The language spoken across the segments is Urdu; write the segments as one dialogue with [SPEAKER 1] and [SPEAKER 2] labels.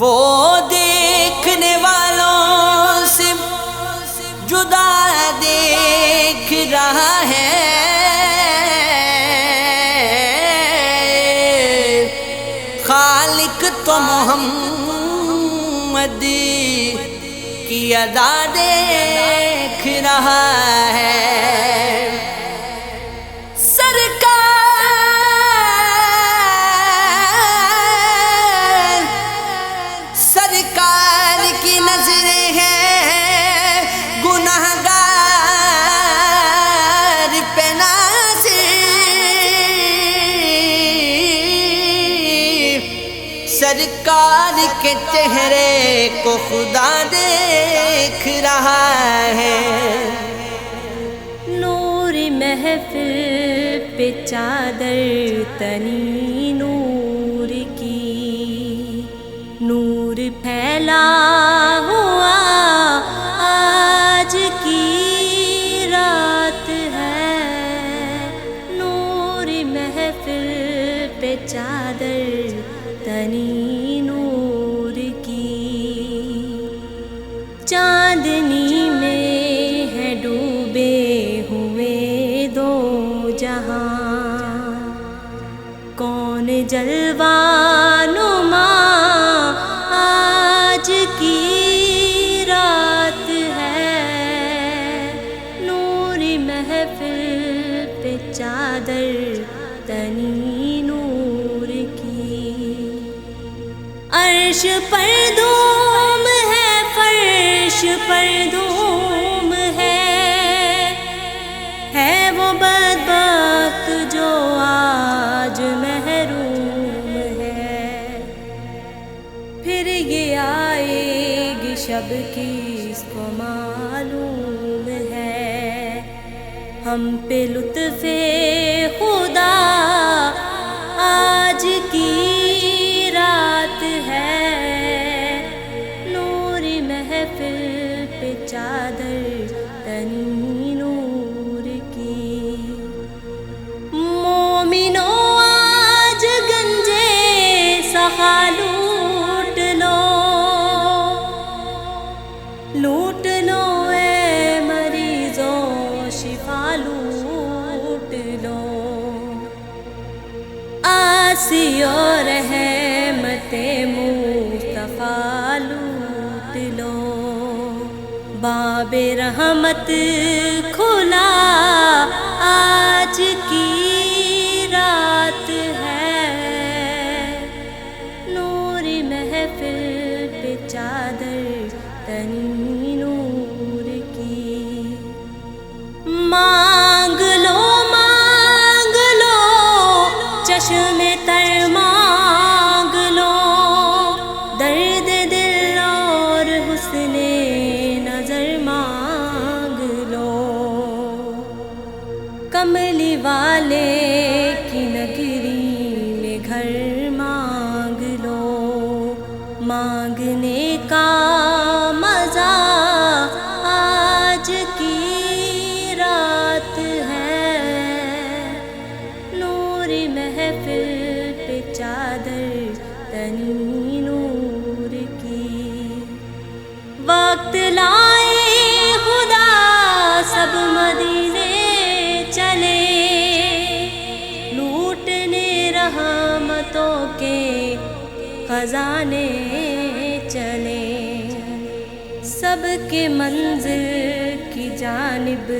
[SPEAKER 1] وہ دیکھنے والوں سے جدا دیکھ رہا ہے، خالق تو محمد کی ادا دیکھ رہا ہے۔ سرکار کی نظریں ہیں گنہگار پہ ناظر، سرکار کے چہرے کو خدا دیکھ رہا ہے۔
[SPEAKER 2] نور محفل پہ چادر تنی نور کی، نور پھیلا ہوا آج کی رات ہے۔ نور محفل پہ چادر تنی نور کی، چاندنی میں ہے ڈوبے ہوئے دو جہاں، کون جلوہ نما آج کی رات ہے۔ نور محفل پہ چادر تنی نور کی، عرش پر دھوم ہے، فرش پر دھوم ہے وہ بدبخت جو آج محروم ہے۔ پھر یہ آئے گی شب کس کو معلوم ہے، ہم پہ لطف خدا آج کی رات ہے۔ نور محفل پہ چادر تنی نور کی، مومنوں آج گنجے سخا لوٹ لو، لوٹ لو اے مریضوں شفا لوٹ لو، آسی اور رحمت مصطفیٰ لوٹ لو، باب رحمت کھلا آج کی رات ہے۔ نور محفل پہ چادر تنی نور کی، مانگ لو چشم تر مانگ لو، درد دل اور حسن نظر مانگ لو، کملی والے کی نگری میں گھر مانگ لو، مانگنے کا مزہ آج کی رات ہے۔ نور محفل پہ چادر تنی نور کی، وقت لائے خدا سب مدینے چلے، لوٹنے رحمتوں کے خزانے چلے، سب کے منزل کی جانب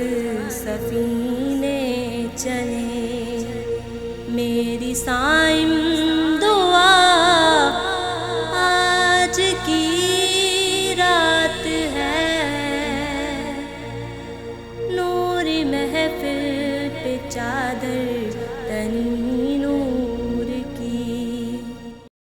[SPEAKER 2] سفینے چلے۔ میری صائم دعا آج کی رات ہے، نور محفل پہ چادر